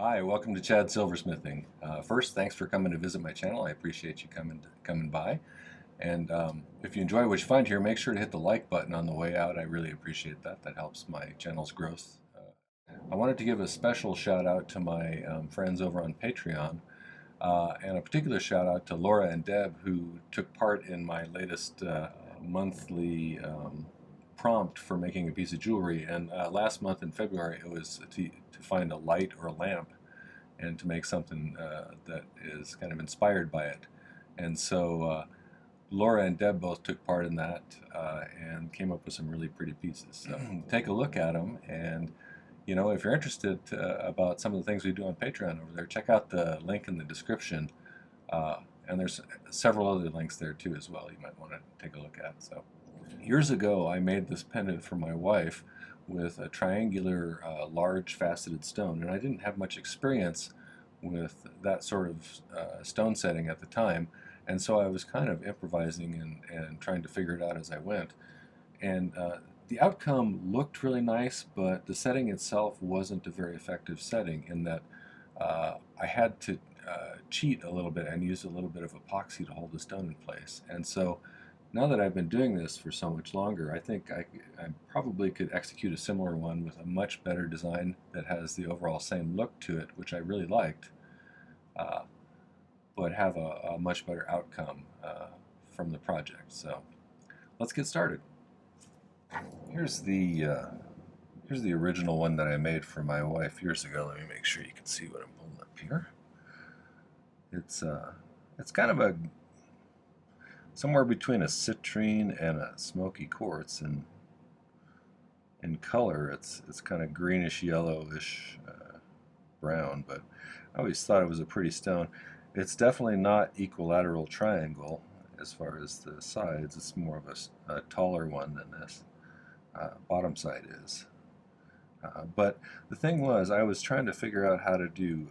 Hi, welcome to Chad Silversmithing. First, thanks for coming to visit my channel. I appreciate you coming by. And if you enjoy what you find here, make sure to hit the like button on the way out. I really appreciate that. That helps my channel's growth. I wanted to give a special shout out to my friends over on Patreon, and a particular shout out to Laura and Deb, who took part in my latest monthly prompt for making a piece of jewelry. And last month in February, it was to find a light or a lamp and to make something that is kind of inspired by it. And so Laura and Deb both took part in that and came up with some really pretty pieces. So take a look at them, and if you're interested about some of the things we do on Patreon over there, check out the link in the description. And there's several other links there too as well you might want to take a look at. So years ago I made this pendant for my wife with a triangular large faceted stone, and I didn't have much experience with that sort of stone setting at the time, and so I was kind of improvising and trying to figure it out as I went. And the outcome looked really nice, but the setting itself wasn't a very effective setting, in that I had to cheat a little bit and use a little bit of epoxy to hold the stone in place. And so now that I've been doing this for so much longer, I think I probably could execute a similar one with a much better design that has the overall same look to it, which I really liked, but have a much better outcome from the project. So let's get started. Here's the original one that I made for my wife years ago. Let me make sure you can see what I'm holding up here. It's kind of a somewhere between a citrine and a smoky quartz, and in color it's kind of greenish yellowish brown, but I always thought it was a pretty stone. It's definitely not equilateral triangle as far as the sides. It's more of a taller one than this bottom side is. But the thing was, I was trying to figure out how to do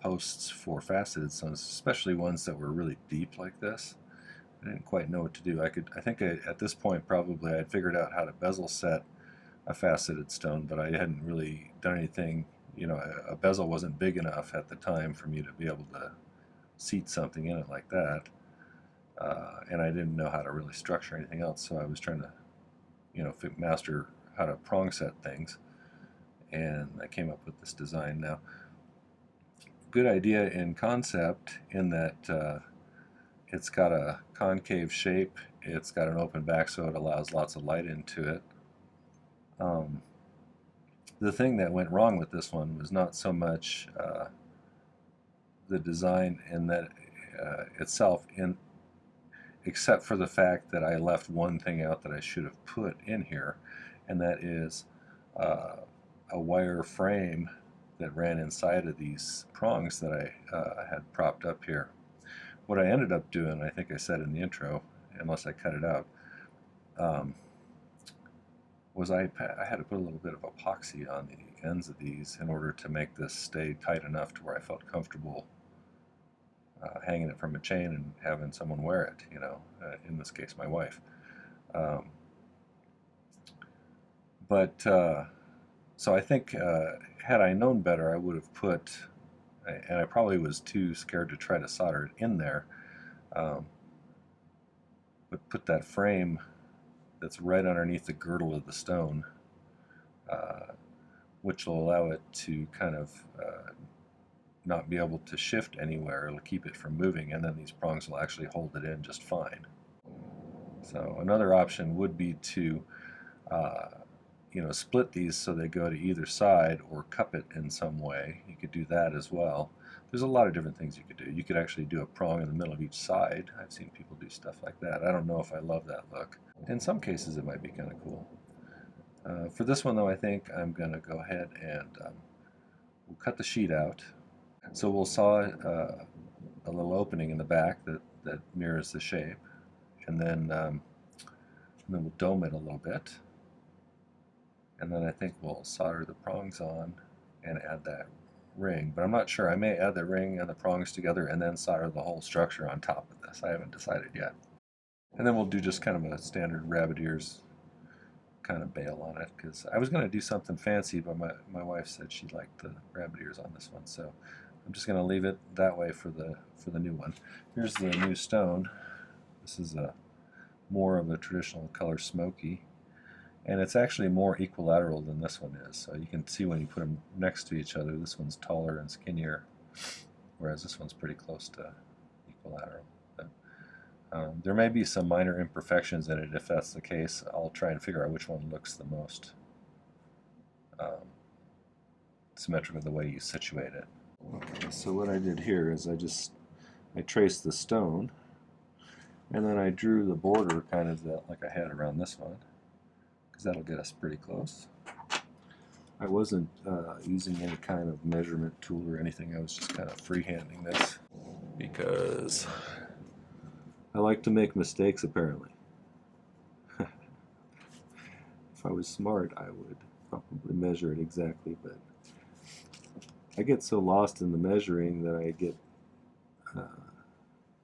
posts for faceted stones, especially ones that were really deep like this. I didn't quite know what to do. I think at this point probably I'd figured out how to bezel set a faceted stone, but I hadn't really done anything. A bezel wasn't big enough at the time for me to be able to seat something in it like that, and I didn't know how to really structure anything else. So I was trying to, master how to prong set things, and I came up with this design. Now, good idea in concept, in that it's got a concave shape, it's got an open back so it allows lots of light into it. The thing that went wrong with this one was not so much the design in that itself, except for the fact that I left one thing out that I should have put in here, and that is a wire frame that ran inside of these prongs that I had propped up here. What I ended up doing, I think I said in the intro, unless I cut it out, was I had to put a little bit of epoxy on the ends of these in order to make this stay tight enough to where I felt comfortable hanging it from a chain and having someone wear it, in this case my wife. So I think had I known better, I would have put, and I probably was too scared to try to solder it in there, but put that frame that's right underneath the girdle of the stone, which will allow it to kind of not be able to shift anywhere. It'll keep it from moving, and then these prongs will actually hold it in just fine. So another option would be to split these so they go to either side, or cup it in some way. You could do that as well. There's a lot of different things you could do. You could actually do a prong in the middle of each side. I've seen people do stuff like that. I don't know if I love that look. In some cases it might be kind of cool. For this one though, I think I'm going to go ahead and we'll cut the sheet out. So we'll saw a little opening in the back that mirrors the shape, and then we'll dome it a little bit. And then I think we'll solder the prongs on and add that ring. But I'm not sure. I may add the ring and the prongs together and then solder the whole structure on top of this. I haven't decided yet. And then we'll do just kind of a standard rabbit ears kind of bail on it because I was going to do something fancy, but my wife said she liked the rabbit ears on this one, so I'm just going to leave it that way for the new one. Here's the new stone. This is a more of a traditional color smoky, and it's actually more equilateral than this one is. So you can see when you put them next to each other, this one's taller and skinnier, whereas this one's pretty close to equilateral. There may be some minor imperfections in it. If that's the case, I'll try and figure out which one looks the most symmetrical the way you situate it. Okay, so what I did here is I traced the stone, and then I drew the border kind of like I had around this one, because that'll get us pretty close. I wasn't using any kind of measurement tool or anything. I was just kind of freehanding this because I like to make mistakes, apparently. If I was smart, I would probably measure it exactly, but I get so lost in the measuring that I get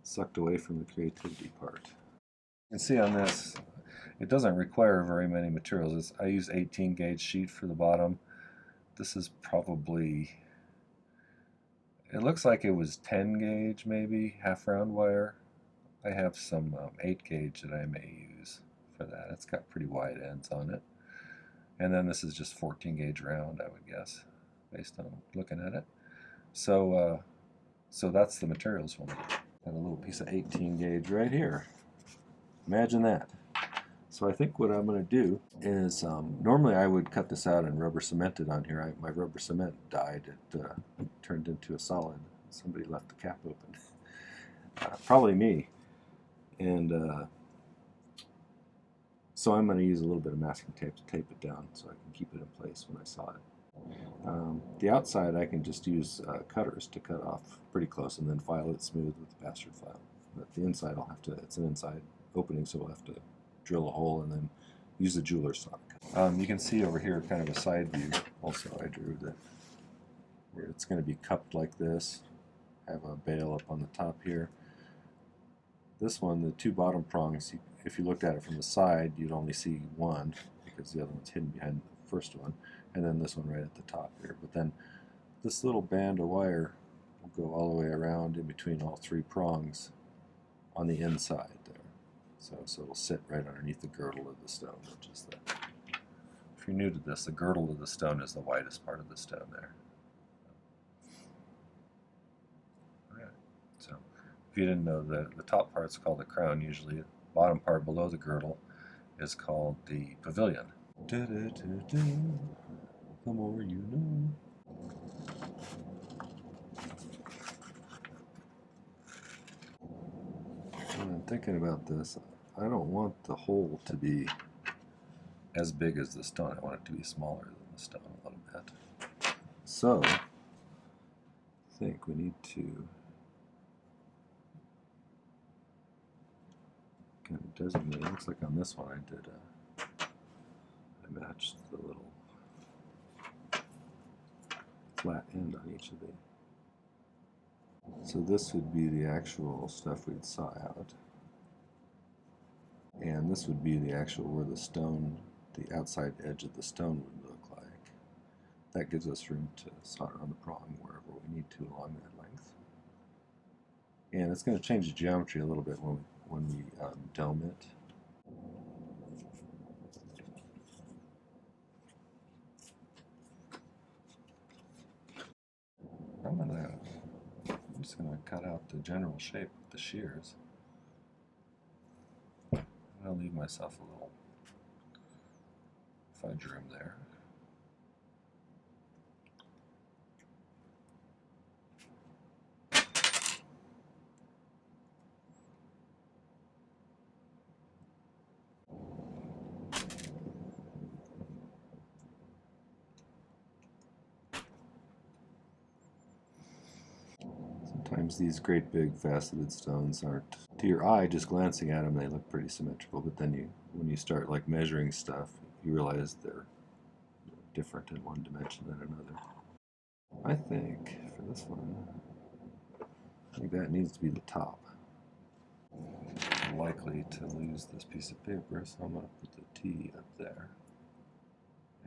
sucked away from the creativity part. You can see on this, it doesn't require very many materials. I use 18 gauge sheet for the bottom. This is probably, it looks like it was 10 gauge maybe, half round wire. I have some 8 gauge that I may use for that. It's got pretty wide ends on it. And then this is just 14 gauge round, I would guess, based on looking at it. So, so that's the materials we'll need. Got a little piece of 18 gauge right here. Imagine that. So I think what I'm going to do is, normally I would cut this out and rubber cement it on here. My rubber cement died. It turned into a solid. Somebody left the cap open. Probably me. And so I'm going to use a little bit of masking tape to tape it down so I can keep it in place when I saw it. The outside I can just use cutters to cut off pretty close and then file it smooth with the bastard file. But the inside I'll have to, it's an inside opening, so we'll have to drill a hole and then use the jeweler's saw. You can see over here kind of a side view also I drew that where it's going to be cupped like this, have a bail up on the top here. This one, the two bottom prongs, if you looked at it from the side, you'd only see one because the other one's hidden behind the first one, and then this one right at the top here. But then this little band of wire will go all the way around in between all three prongs on the inside there. So it'll sit right underneath the girdle of the stone, which is the, if you're new to this, the girdle of the stone is the widest part of the stone there. Alright, so if you didn't know, the top part's called the crown usually. The bottom part below the girdle is called the pavilion. Da, da, da, da, the more you know. When I'm thinking about this, I don't want the hole to be as big as the stone. I want it to be smaller than the stone a little bit. So, I think we need to kind of designate. It looks like on this one I matched the little flat end on each of the. So this would be the actual stuff we'd saw out. And this would be the actual where the stone, the outside edge of the stone would look like. That gives us room to solder on the prong wherever we need to along that length. And it's going to change the geometry a little bit when we dome it. I'm just going to cut out the general shape with the shears. I'll leave myself a little fudge room there. Sometimes these great big faceted stones aren't, to your eye, just glancing at them, they look pretty symmetrical, but then when you start like measuring stuff, you realize they're different in one dimension than another. I think for this one, I think that needs to be the top. I'm likely to lose this piece of paper, so I'm going to put the T up there.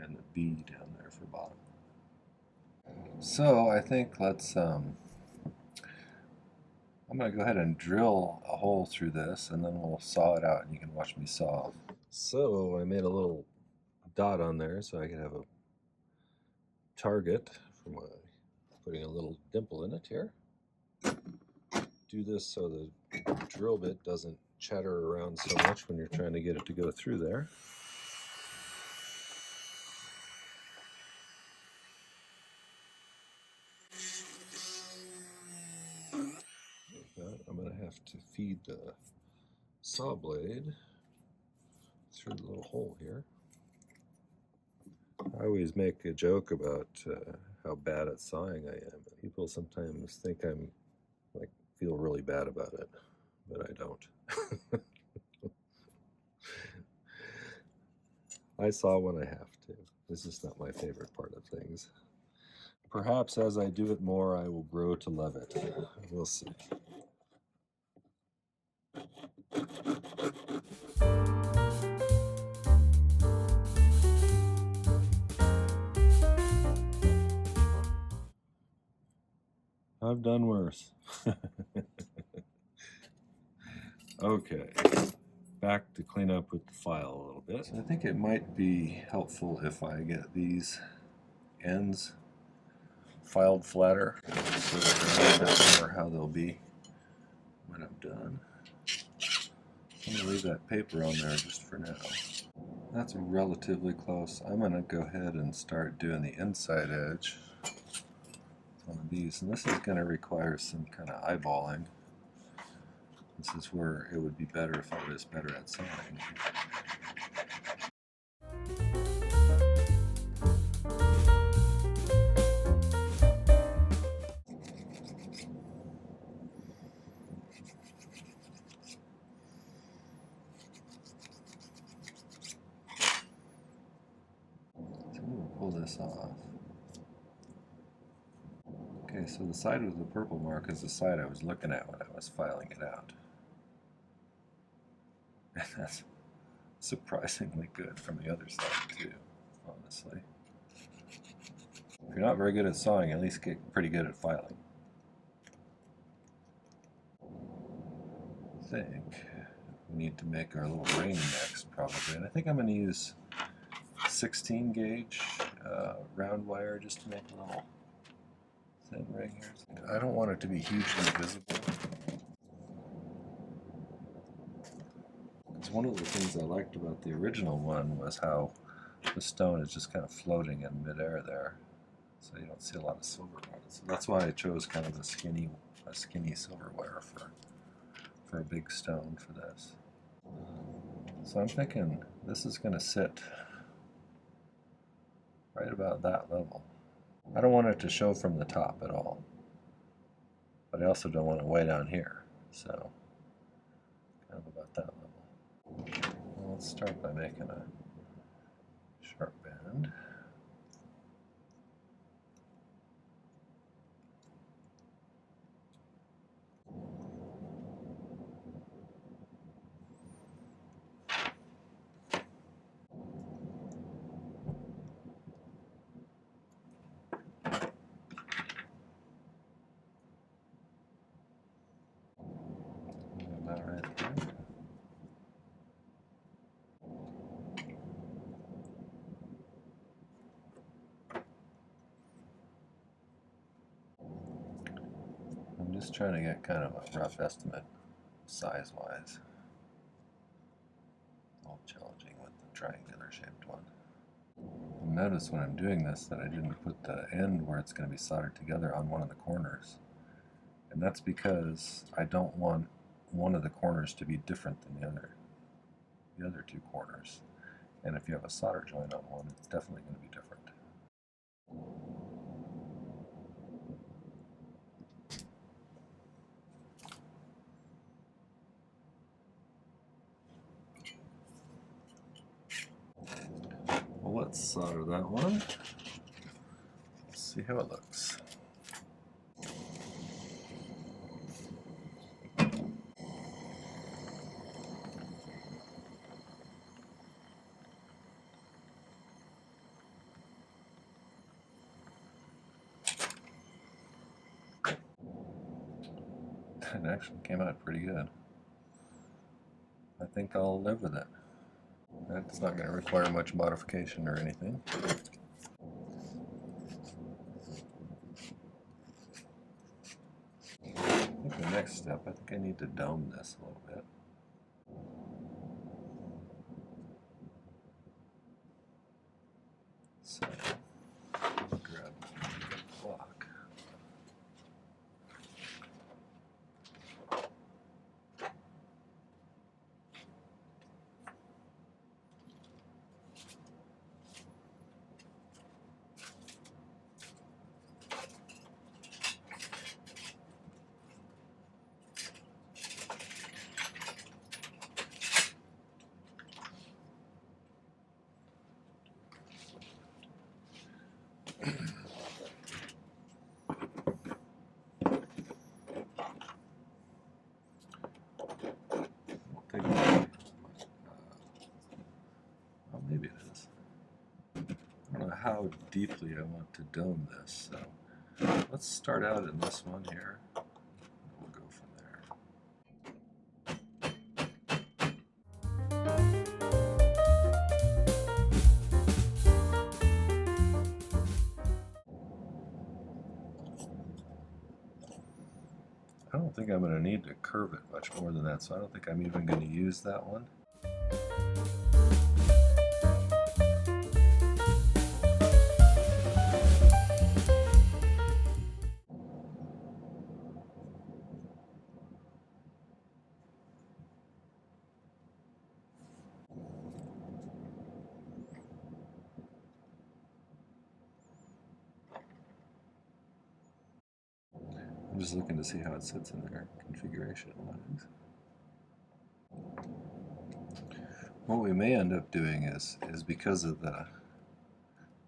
and the B down there for bottom. So I think I'm going to go ahead and drill a hole through this, and then we'll saw it out and you can watch me saw. So I made a little dot on there so I could have a target for my putting a little dimple in it here. Do this so the drill bit doesn't chatter around so much when you're trying to get it to go through there. I'm going to have to feed the saw blade through the little hole here. I always make a joke about how bad at sawing I am. People sometimes think I'm feel really bad about it, but I don't. I saw when I have to. This is not my favorite part of things. Perhaps as I do it more, I will grow to love it. We'll see. I've done worse. Okay, back to clean up with the file a little bit. So I think it might be helpful if I get these ends filed flatter so that I know more how they'll be when I'm done. I'm going to leave that paper on there just for now. That's relatively close. I'm going to go ahead and start doing the inside edge with one of these, and this is going to require some kind of eyeballing. This is where it would be better if I was better at sawing. So we'll pull this off. Okay, so the side with the purple mark is the side I was looking at when I was filing it out. And that's surprisingly good from the other side too, honestly. If you're not very good at sawing, at least get pretty good at filing. I think we need to make our little ring next probably, and I think I'm going to use 16 gauge round wire just to make a little thin ring here. I don't want it to be hugely visible. Because one of the things I liked about the original one was how the stone is just kind of floating in midair there, so you don't see a lot of silver on it. So that's why I chose kind of a skinny silver wire for a big stone for this. So I'm thinking this is going to sit right about that level. I don't want it to show from the top at all, but I also don't want it way down here, so kind of about that level. Well, let's start by making a sharp bend. About right there. I'm just trying to get kind of a rough estimate size-wise. All challenging with the triangular shaped one. Notice when I'm doing this that I didn't put the end where it's going to be soldered together on one of the corners. And that's because I don't want one of the corners to be different than the other two corners. And if you have a solder joint on one, it's definitely going to be different. Well, let's solder that one. Let's see how it looks. It actually came out pretty good. I think I'll live with it. That's not going to require much modification or anything. I think the next step, I think I need to dome this a little bit. So, grab a block. Well, maybe it is. I don't know how deeply I want to dome this, so let's start out in this one here. We'll go from there. I don't think I'm going to need to curve it much more than that, so I don't think I'm even going to use that one. I'm just looking to see how it sits in there, configuration-wise. What we may end up doing is because of the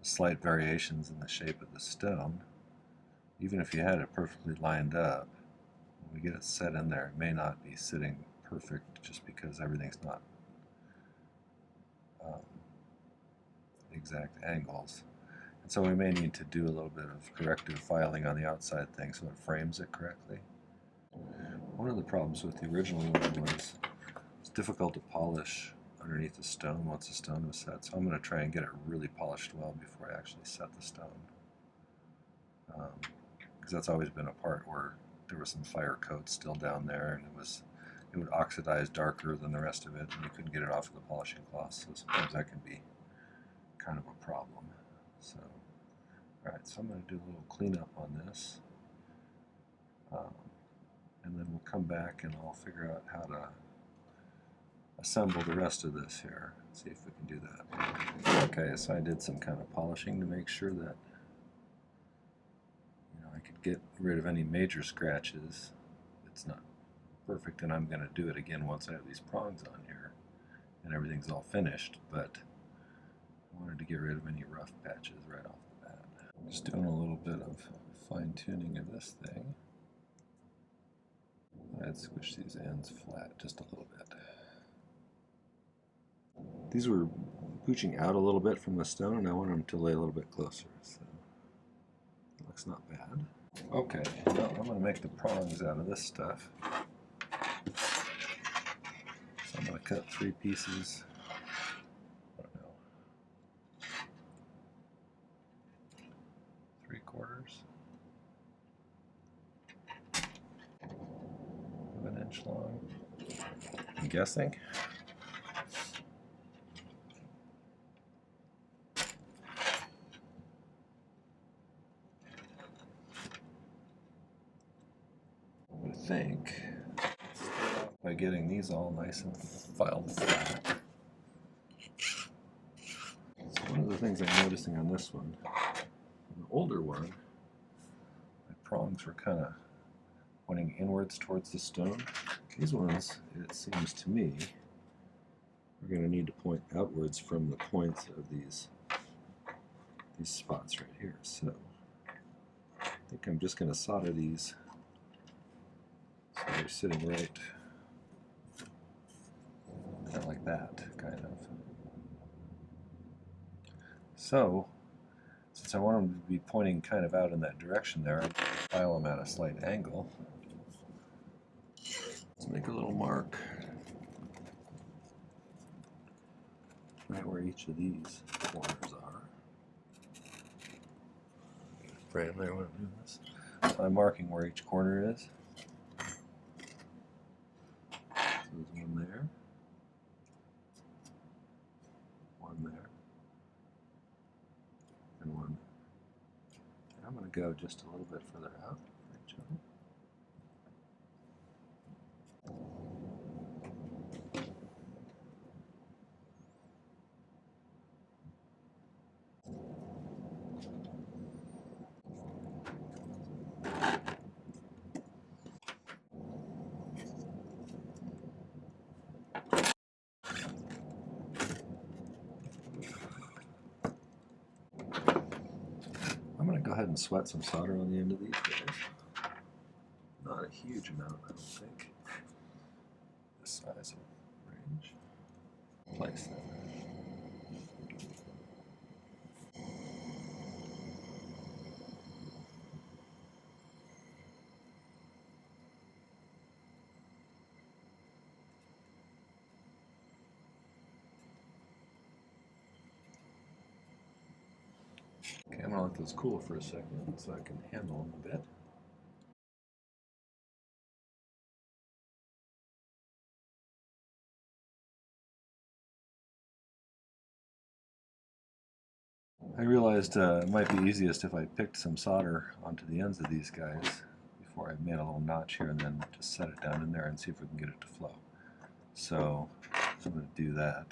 slight variations in the shape of the stone, even if you had it perfectly lined up, when we get it set in there, it may not be sitting perfect just because everything's not exact angles. And so we may need to do a little bit of corrective filing on the outside thing so it frames it correctly. One of the problems with the original one was it's difficult to polish underneath the stone once the stone was set, so I'm going to try and get it really polished well before I actually set the stone. Because that's always been a part where there was some fire coat still down there, and it would oxidize darker than the rest of it, and you couldn't get it off of the polishing cloth, so sometimes that can be kind of a problem. So, alright, so I'm going to do a little cleanup on this, and then we'll come back and I'll figure out how to assemble the rest of this here. See if we can do that. Okay, so I did some kind of polishing to make sure that I could get rid of any major scratches. It's not perfect, and I'm going to do it again once I have these prongs on here and everything's all finished, but I wanted to get rid of any rough patches right off the bat. I'm just doing a little bit of fine-tuning of this thing. I'd squish these ends flat just a little bit. These were pooching out a little bit from the stone, and I want them to lay a little bit closer, so it looks not bad. Okay, well, I'm going to make the prongs out of this stuff. So I'm going to cut 3 pieces. I don't know, 3/4 of an inch long, I'm guessing. I think start off by getting these all nice and filed flat. So one of the things I'm noticing on this one, the older one, my prongs were kind of pointing inwards towards the stone. These ones, it seems to me, we're going to need to point outwards from the points of these spots right here. So I think I'm just going to solder these so they're sitting right kind of like that, kind of. So since I want them to be pointing kind of out in that direction there, I file them at a slight angle. Make a little mark right where each of these corners are. Right there when I'm doing this. So I'm marking where each corner is. So there's one there, one there, and one there. And I'm going to go just a little bit further out for each of them. I'm going to go ahead and sweat some solder on the end of these guys. Not a huge amount, I don't think. This size of range. Place that. Okay, I'm going to let those cool for a second so I can handle them a bit. I realized it might be easiest if I picked some solder onto the ends of these guys before I made a little notch here, and then just set it down in there and see if we can get it to flow. So I'm going to do that.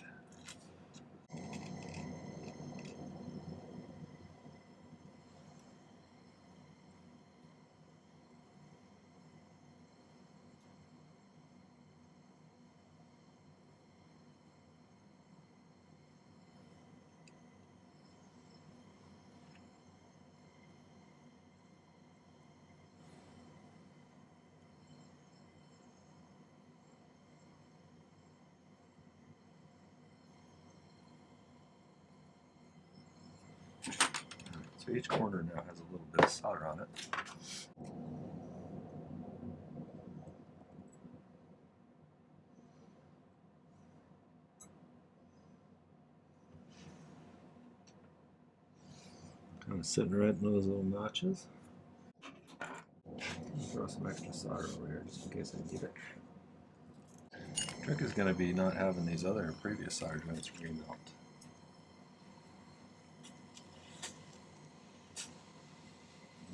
So each corner now has a little bit of solder on it. Kind of sitting right in those little notches. Throw some extra solder over here just in case I need it. The trick is going to be not having these other previous solder joints remelt.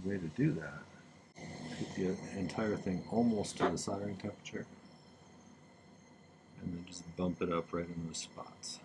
The way to do that is get the entire thing almost to the soldering temperature, and then just bump it up right in those spots.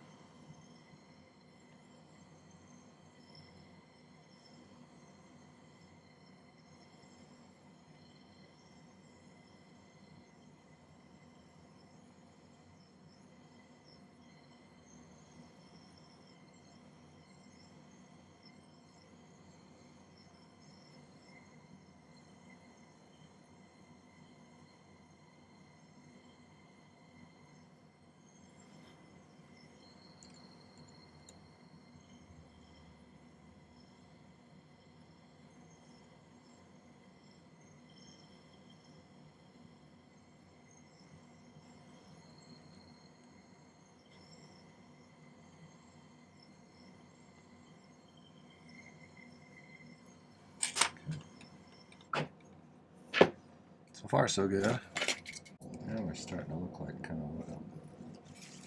So far, so good. Now we're starting to look like kind of what I'm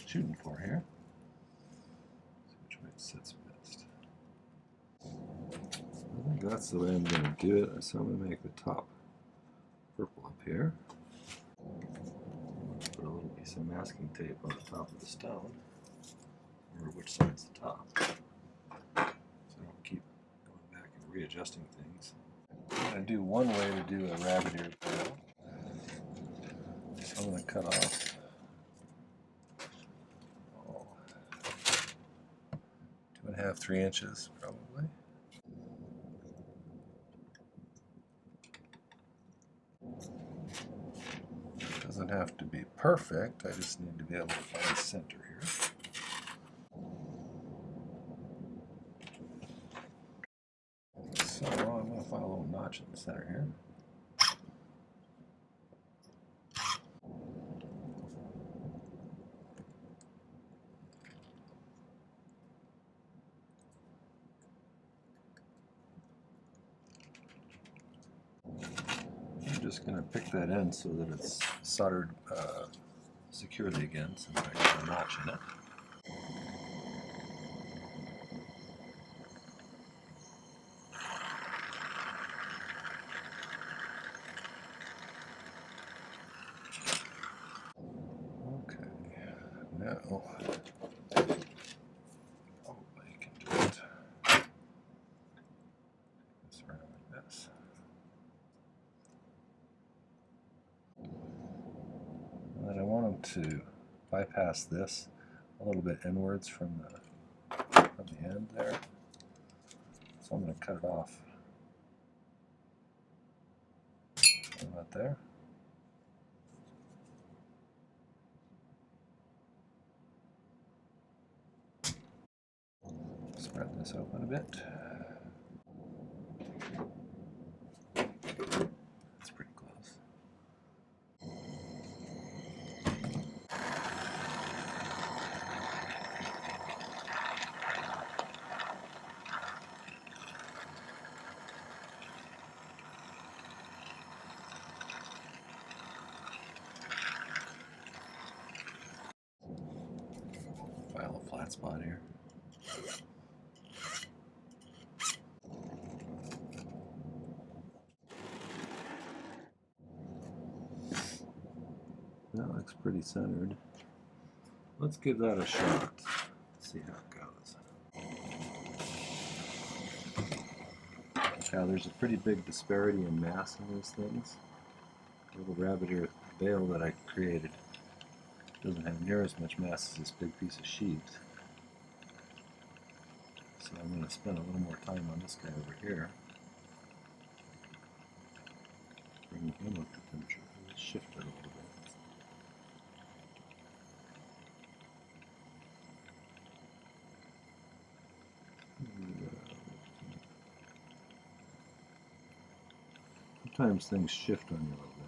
shooting for here. See which way it sits best. I think that's the way I'm going to do it. So I'm going to make the top purple up here. Put a little piece of masking tape on the top of the stone, or which side's the top, so I don't keep going back and readjusting things. I'm going to do one way to do a rabbit ear pearl. So I'm going to cut off 2.5, 3 inches probably. Doesn't have to be perfect, I just need to be able to find center here. So I'm going to find a little notch in the center here. just going to pick that end so that it's soldered securely again, since I got a notch in it. Okay, now probably can just this around like this. And then I want them to bypass this a little bit inwards from the end there. So I'm going to cut it off about there. Spread this open a bit. That's pretty close. File a flat spot here. That looks pretty centered. Let's give that a shot. See how it goes. Now there's a pretty big disparity in mass in these things. The little rabbit ear bale that I created doesn't have near as much mass as this big piece of sheet. So I'm going to spend a little more time on this guy over here. Bring him up to temperature. Let's shift it a little bit. Sometimes things shift on you a little bit.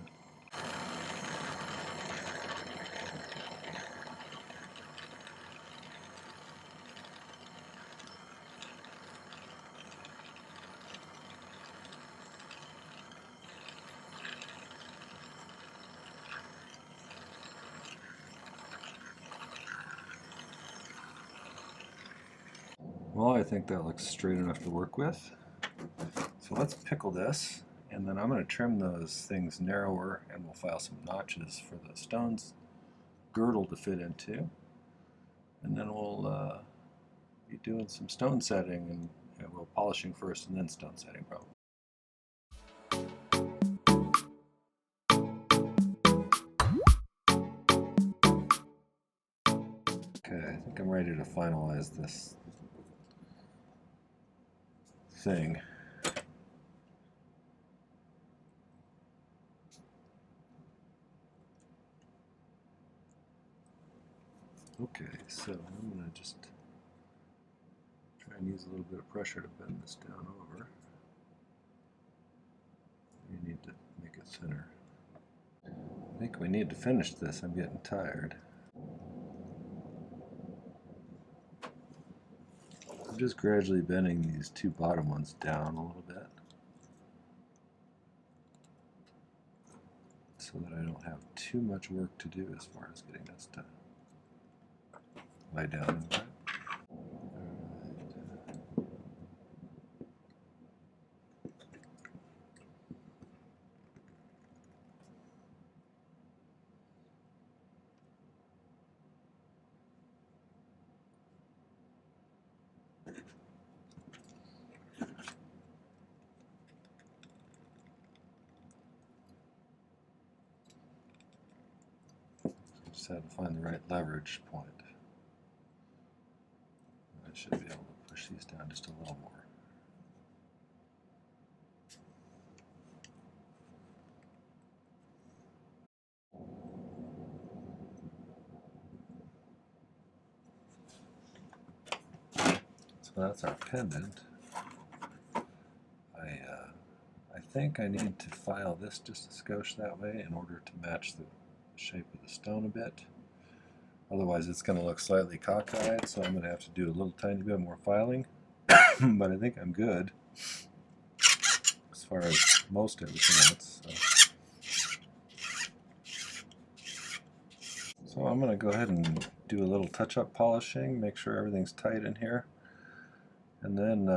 Well, I think that looks straight enough to work with. So let's pickle this, and then I'm going to trim those things narrower, and we'll file some notches for the stones girdle to fit into. And then we'll be doing some stone setting, and we'll polishing first and then stone setting probably. Okay, I think I'm ready to finalize this thing. Okay, so I'm going to just try and use a little bit of pressure to bend this down over. You need to make it thinner. I think we need to finish this. I'm getting tired. I'm just gradually bending these two bottom ones down a little bit so that I don't have too much work to do as far as getting this to lie down in that. Just have to find the right leverage point. I should be able to push these down just a little more. So that's our pendant. I think I need to file this just a skosh that way in order to match the shape of the stone a bit. Otherwise it's going to look slightly cockeyed, so I'm going to have to do a little tiny bit more filing. But I think I'm good as far as most everything else. So So I'm going to go ahead and do a little touch-up polishing, make sure everything's tight in here, and then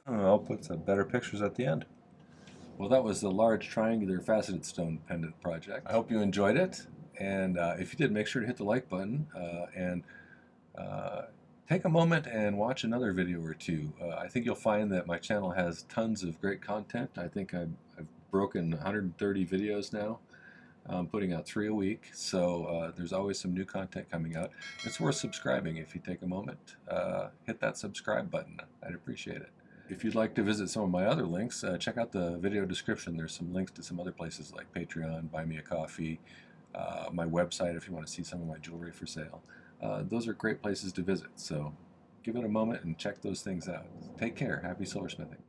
I'll put some better pictures at the end. Well, that was the large triangular faceted stone pendant project. I hope you enjoyed it, and if you did, make sure to hit the like button and take a moment and watch another video or two. I think you'll find that my channel has tons of great content. I think I've broken 130 videos now. I'm putting out 3 a week, so there's always some new content coming out. It's worth subscribing if you take a moment. Hit that subscribe button. I'd appreciate it. If you'd like to visit some of my other links, check out the video description. There's some links to some other places like Patreon, Buy Me a Coffee, my website if you want to see some of my jewelry for sale. Those are great places to visit, so give it a moment and check those things out. Take care. Happy silversmithing.